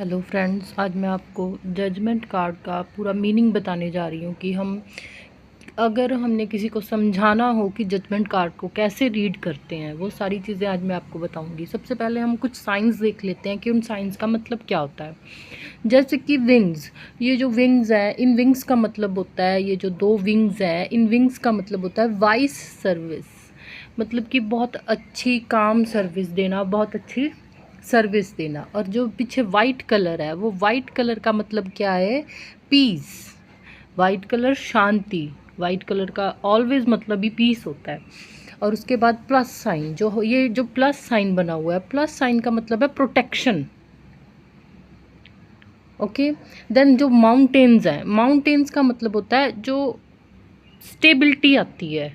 Hello friends, आज मैं आपको जजमेंट कार्ड का पूरा मीनिंग बताने जा रही हूँ कि अगर हमने किसी को समझाना हो कि जजमेंट कार्ड को कैसे रीड करते हैं, वो सारी चीज़ें आज मैं आपको बताऊँगी। सबसे पहले हम कुछ साइंस देख लेते हैं कि उन साइंस का मतलब क्या होता है। जैसे कि विंग्स, ये जो विंग्स हैं, इन विंग्स का मतलब होता है, ये जो दो विंग्स हैं, इन विंग्स का मतलब होता है वाइस सर्विस, मतलब कि बहुत अच्छी काम सर्विस देना, बहुत अच्छी सर्विस देना। और जो पीछे वाइट कलर है, वो वाइट कलर का मतलब क्या है? पीस। वाइट कलर शांति, वाइट कलर का ऑलवेज मतलब ही पीस होता है। और उसके बाद प्लस साइन, ये जो प्लस साइन बना हुआ है, प्लस साइन का मतलब है प्रोटेक्शन। ओके। देन जो माउंटेन्स हैं, माउंटेन्स का मतलब होता है जो स्टेबिलिटी आती है,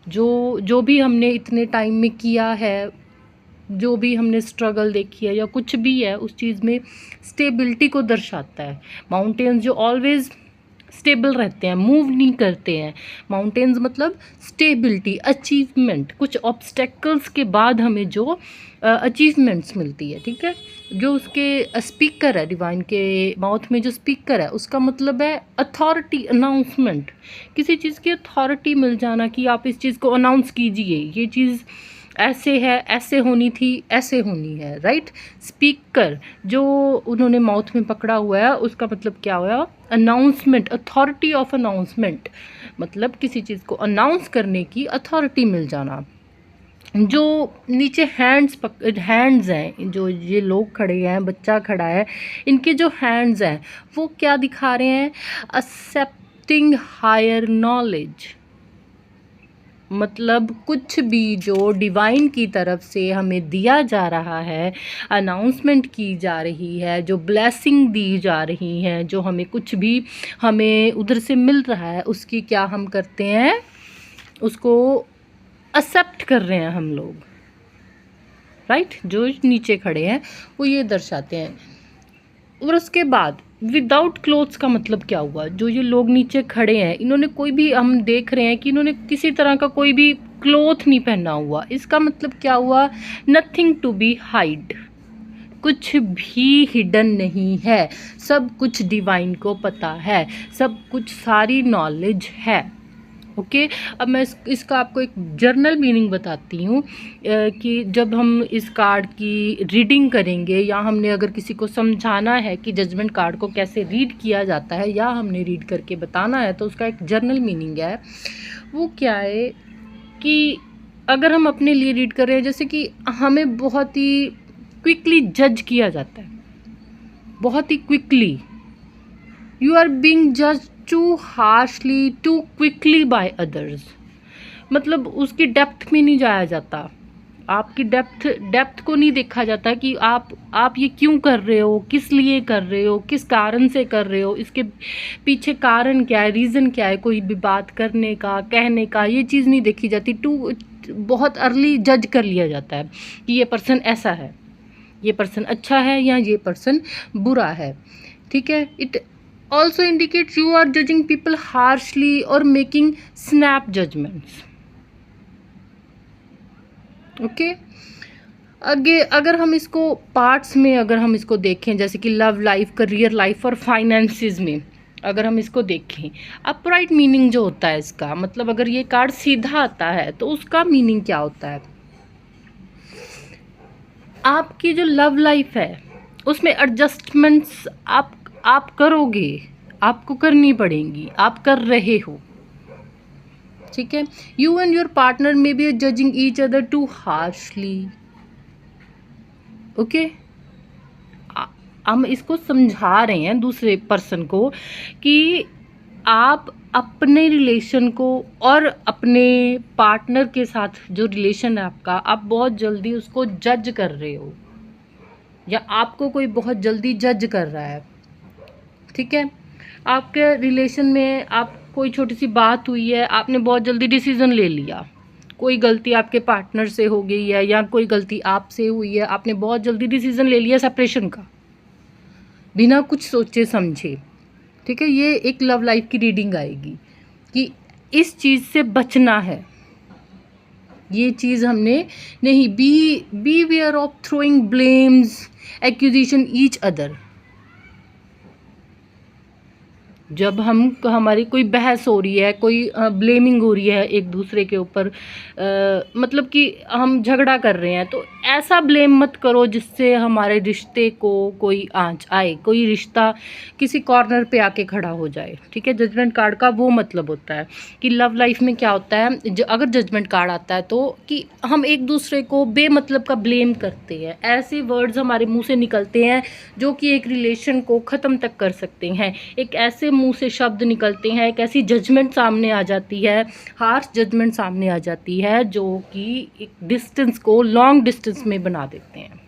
जो जो भी हमने इतने टाइम में किया है, जो भी हमने स्ट्रगल देखी है या कुछ भी है, उस चीज़ में स्टेबिलिटी को दर्शाता है। माउंटेन्स जो ऑलवेज स्टेबल रहते हैं, मूव नहीं करते हैं। माउंटेन्स मतलब स्टेबिलिटी, अचीवमेंट, कुछ ऑब्स्टेकल्स के बाद हमें जो अचीवमेंट्स मिलती है। ठीक है। जो उसके स्पीकर है, डिवाइन के माउथ में जो स्पीकर है, उसका मतलब है अथॉरिटी, अनाउंसमेंट। किसी चीज़ की अथॉरिटी मिल जाना कि आप इस चीज़ को अनाउंस कीजिए, ये चीज़ ऐसे है, ऐसे होनी थी, ऐसे होनी है, राइट। स्पीकर जो उन्होंने माउथ में पकड़ा हुआ है, उसका मतलब क्या हुआ? अनाउंसमेंट, अथॉरिटी ऑफ अनाउंसमेंट, मतलब किसी चीज़ को अनाउंस करने की अथॉरिटी मिल जाना। जो नीचे हैंड्स हैं, जो ये लोग खड़े हैं, बच्चा खड़ा है, इनके जो हैंड्स हैं वो क्या दिखा रहे हैं? एक्सेप्टिंग हायर नॉलेज, मतलब कुछ भी जो डिवाइन की तरफ से हमें दिया जा रहा है, अनाउंसमेंट की जा रही है, जो ब्लेसिंग दी जा रही हैं, जो हमें कुछ भी हमें उधर से मिल रहा है, उसकी क्या हम करते हैं? उसको एक्सेप्ट कर रहे हैं हम लोग, राइट। जो नीचे खड़े हैं वो ये दर्शाते हैं। और उसके बाद विदाउट क्लोथ्स का मतलब क्या हुआ? जो ये लोग नीचे खड़े हैं, इन्होंने कोई भी, हम देख रहे हैं कि इन्होंने किसी तरह का कोई भी क्लोथ नहीं पहना हुआ। इसका मतलब क्या हुआ? नथिंग टू बी हाइड, कुछ भी हिडन नहीं है, सब कुछ डिवाइन को पता है, सब कुछ, सारी नॉलेज है। ओके। अब मैं इसका आपको एक जर्नल मीनिंग बताती हूँ कि जब हम इस कार्ड की रीडिंग करेंगे, या हमने अगर किसी को समझाना है कि जजमेंट कार्ड को कैसे रीड किया जाता है, या हमने रीड करके बताना है, तो उसका एक जर्नल मीनिंग है। वो क्या है कि अगर हम अपने लिए रीड कर रहे हैं, जैसे कि हमें बहुत ही क्विकली जज किया जाता है, बहुत ही क्विकली, यू आर बीइंग जज too harshly, too quickly by others, मतलब उसकी डेप्थ में नहीं जाया जाता। आपकी डेप्थ को नहीं देखा जाता कि आप ये क्यों कर रहे हो, किस लिए कर रहे हो, किस कारण से कर रहे हो, इसके पीछे कारण क्या है, रीज़न क्या है, कोई भी बात करने का, कहने का, ये चीज़ नहीं देखी जाती। बहुत अर्ली जज कर लिया जाता है कि ये पर्सन ऐसा है, ये पर्सन अच्छा है, या ये पर्सन बुरा है। ठीक है। It also indicates you are judging people harshly or making snap judgments. Okay. आगे अगर हम इसको पार्ट्स में अगर हम इसको देखें, जैसे कि लव लाइफ, करियर लाइफ और फाइनेंसेस में अगर हम इसको देखें, अपराइट मीनिंग जो होता है इसका, मतलब अगर ये कार्ड सीधा आता है तो उसका मीनिंग क्या होता है? आपकी जो लव लाइफ है उसमें एडजस्टमेंट्स आप करोगे, आपको करनी पड़ेंगी, आप कर रहे हो। ठीक है। You and your partner may be judging each other too harshly. Okay. हम इसको समझा रहे हैं दूसरे पर्सन को कि आप अपने रिलेशन को और अपने पार्टनर के साथ जो रिलेशन है आपका, आप बहुत जल्दी उसको जज कर रहे हो, या आपको कोई बहुत जल्दी जज कर रहा है। ठीक है। आपके रिलेशन में आप कोई छोटी सी बात हुई है, आपने बहुत जल्दी डिसीज़न ले लिया, कोई गलती आपके पार्टनर से हो गई है या कोई गलती आपसे हुई है, आपने बहुत जल्दी डिसीज़न ले लिया सेपरेशन का, बिना कुछ सोचे समझे। ठीक है। ये एक लव लाइफ की रीडिंग आएगी कि इस चीज़ से बचना है। ये चीज़ हमने नहीं। Be aware of throwing blames, accusation each other. जब हमारी कोई बहस हो रही है, कोई ब्लेमिंग हो रही है एक दूसरे के ऊपर, मतलब कि हम झगड़ा कर रहे हैं, तो ऐसा ब्लेम मत करो जिससे हमारे रिश्ते को कोई आंच आए, कोई रिश्ता किसी कॉर्नर पे आके खड़ा हो जाए। ठीक है, जजमेंट कार्ड का वो मतलब होता है कि लव लाइफ में क्या होता है, अगर जजमेंट कार्ड आता है तो कि हम एक दूसरे को बेमतलब का ब्लेम करते हैं। ऐसे वर्ड्स हमारे मुंह से निकलते हैं जो कि एक रिलेशन को ख़त्म तक कर सकते हैं। एक ऐसे मुंह से शब्द निकलते हैं, एक ऐसी जजमेंट सामने आ जाती है, हार्श जजमेंट सामने आ जाती है जो कि एक डिस्टेंस को लॉन्ग डिस्टेंस में बना देते हैं।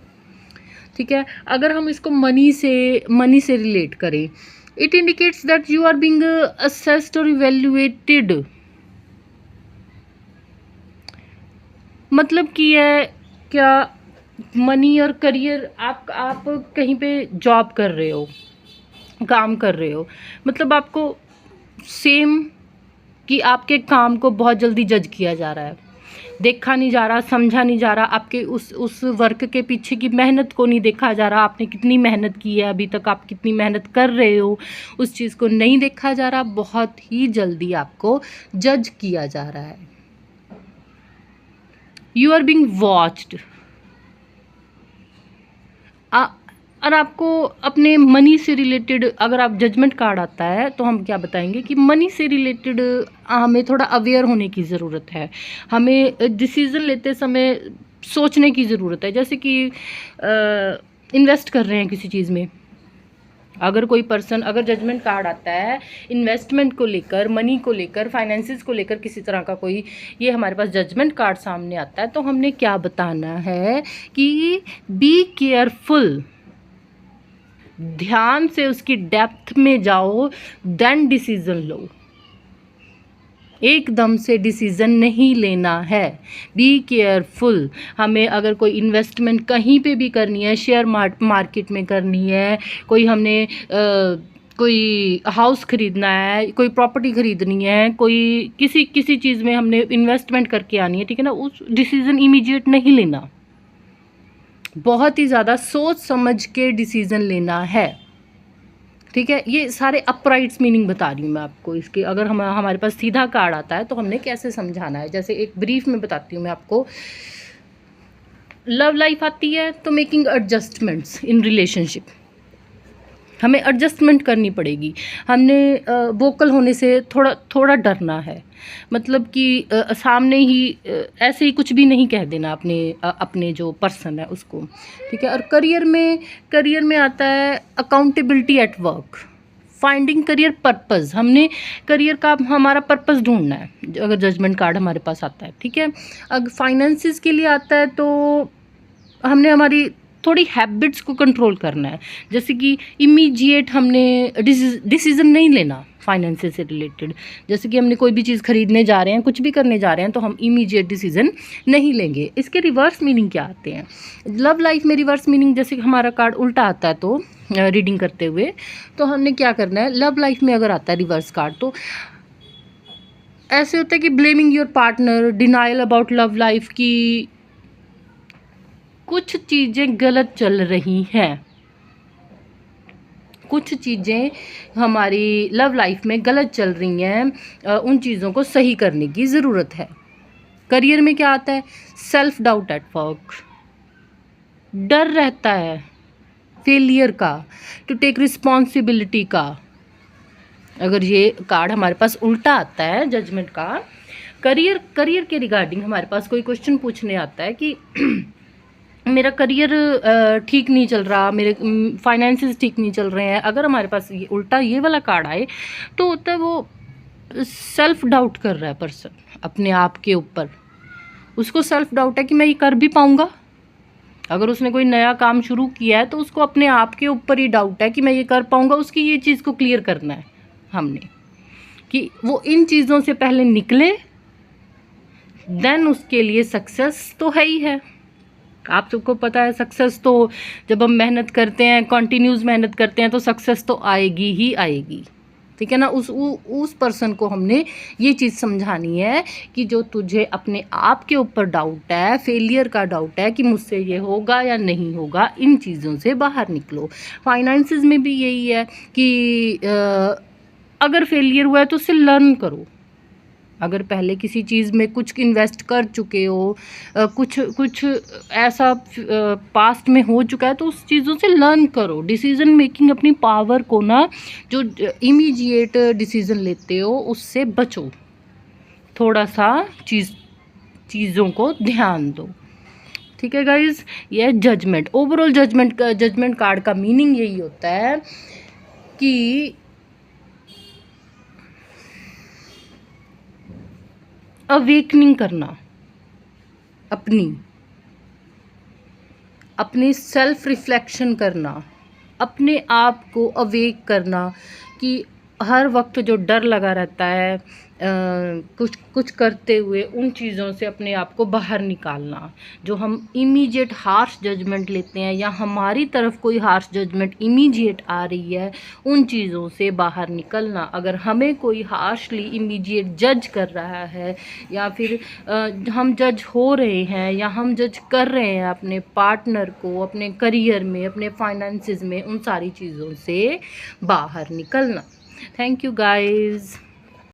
ठीक है, अगर हम इसको मनी से रिलेट करें, it indicates that you are being assessed और इवेल्युएटेड। मतलब कि है क्या, मनी और करियर, आप कहीं पे जॉब कर रहे हो, काम कर रहे हो, मतलब आपको सेम कि आपके काम को बहुत जल्दी जज किया जा रहा है, देखा नहीं जा रहा, समझा नहीं जा रहा, आपके उस वर्क के पीछे की मेहनत को नहीं देखा जा रहा, आपने कितनी मेहनत की है अभी तक, आप कितनी मेहनत कर रहे हो, उस चीज़ को नहीं देखा जा रहा, बहुत ही जल्दी आपको जज किया जा रहा है। You are being watched. और आपको अपने मनी से रिलेटेड, अगर आप जजमेंट कार्ड आता है तो हम क्या बताएंगे कि मनी से रिलेटेड हमें थोड़ा अवेयर होने की ज़रूरत है, हमें डिसीज़न लेते समय सोचने की ज़रूरत है। जैसे कि इन्वेस्ट कर रहे हैं किसी चीज़ में, अगर कोई पर्सन, अगर जजमेंट कार्ड आता है इन्वेस्टमेंट को लेकर, मनी को लेकर, फाइनेंसिस को लेकर, किसी तरह का कोई ये हमारे पास जजमेंट कार्ड सामने आता है, तो हमने क्या बताना है कि बी केयरफुल, ध्यान से उसकी डेप्थ में जाओ, देन डिसीजन लो। एकदम से डिसीज़न नहीं लेना है, बी केयरफुल। हमें अगर कोई इन्वेस्टमेंट कहीं पे भी करनी है, शेयर मार्केट में करनी है, कोई हमने कोई हाउस ख़रीदना है, कोई प्रॉपर्टी ख़रीदनी है, कोई किसी चीज़ में हमने इन्वेस्टमेंट करके आनी है, ठीक है ना, उस डिसीज़न इमीडिएट नहीं लेना, बहुत ही ज़्यादा सोच समझ के डिसीज़न लेना है। ठीक है, ये सारे अपराइट्स मीनिंग बता रही हूँ मैं आपको इसके। अगर हमारे पास सीधा कार्ड आता है तो हमने कैसे समझाना है, जैसे एक ब्रीफ में बताती हूँ मैं आपको। लव लाइफ आती है तो मेकिंग एडजस्टमेंट्स इन रिलेशनशिप, हमें एडजस्टमेंट करनी पड़ेगी, हमने वोकल होने से थोड़ा डरना है, मतलब कि सामने ही ऐसे ही कुछ भी नहीं कह देना अपने जो पर्सन है उसको। ठीक है, और करियर में आता है accountability at work, finding career purpose, हमने करियर का हमारा पर्पस ढूंढना है अगर जजमेंट कार्ड हमारे पास आता है। ठीक है, अगर फाइनेंसिस के लिए आता है तो हमने हमारी थोड़ी हैबिट्स को कंट्रोल करना है, जैसे कि इमीडिएट हमने डिसीज़न नहीं लेना फाइनेंसेस से रिलेटेड। जैसे कि हमने कोई भी चीज़ खरीदने जा रहे हैं, कुछ भी करने जा रहे हैं, तो हम इमीडिएट डिसीज़न नहीं लेंगे। इसके रिवर्स मीनिंग क्या आते हैं लव लाइफ में? रिवर्स मीनिंग, जैसे कि हमारा कार्ड उल्टा आता है तो रीडिंग करते हुए तो हमने क्या करना है, लव लाइफ में अगर आता है रिवर्स कार्ड तो ऐसे होता है कि blaming your partner, denial about love life की कुछ चीज़ें गलत चल रही हैं, कुछ चीज़ें हमारी लव लाइफ में गलत चल रही हैं, उन चीज़ों को सही करने की ज़रूरत है। करियर में क्या आता है, सेल्फ डाउट एट वर्क, डर रहता है फेलियर का, टू टेक रिस्पॉन्सिबिलिटी का। अगर ये कार्ड हमारे पास उल्टा आता है जजमेंट का, करियर के रिगार्डिंग हमारे पास कोई क्वेश्चन पूछने आता है कि मेरा करियर ठीक नहीं चल रहा, मेरे फाइनेंसेस ठीक नहीं चल रहे हैं, अगर हमारे पास ये उल्टा ये वाला कार्ड आए तो होता है वो सेल्फ डाउट कर रहा है पर्सन अपने आप के ऊपर, उसको सेल्फ डाउट है कि मैं ये कर भी पाऊँगा। अगर उसने कोई नया काम शुरू किया है तो उसको अपने आप के ऊपर ही डाउट है कि मैं ये कर पाऊँगा। उसकी ये चीज़ को क्लियर करना है हमने कि वो इन चीज़ों से पहले निकले, देन उसके लिए सक्सेस तो है ही है। आप सबको पता है सक्सेस तो जब हम मेहनत करते हैं, कंटिन्यूस मेहनत करते हैं तो सक्सेस तो आएगी ही आएगी। ठीक है ना। उस पर्सन को हमने ये चीज़ समझानी है कि जो तुझे अपने आप के ऊपर डाउट है, फेलियर का डाउट है कि मुझसे ये होगा या नहीं होगा, इन चीज़ों से बाहर निकलो। फाइनेंसेस में भी यही है कि अगर फेलियर हुआ है तो उससे लर्न करो। अगर पहले किसी चीज़ में कुछ इन्वेस्ट कर चुके हो, कुछ ऐसा पास्ट में हो चुका है, तो उस चीज़ों से लर्न करो। डिसीज़न मेकिंग अपनी पावर को ना, जो इमीडिएट डिसीज़न लेते हो उससे बचो, थोड़ा सा चीज़ों को ध्यान दो। ठीक है गाइज, ये जजमेंट, ओवरऑल जजमेंट कार्ड का मीनिंग यही होता है कि अवेकनिंग करना, अपनी सेल्फ रिफ्लेक्शन करना, अपने आप को अवेक करना कि हर वक्त जो डर लगा रहता है कुछ करते हुए, उन चीज़ों से अपने आप को बाहर निकालना। जो हम इमीडिएट हार्श जजमेंट लेते हैं या हमारी तरफ कोई हार्श जजमेंट इमीडिएट आ रही है, उन चीज़ों से बाहर निकलना। अगर हमें कोई हार्शली इमीडिएट जज कर रहा है या फिर हम जज हो रहे हैं या हम जज कर रहे हैं अपने पार्टनर को, अपने करियर में, अपने फाइनेंसेस में, उन सारी चीज़ों से बाहर निकलना। Thank you guys.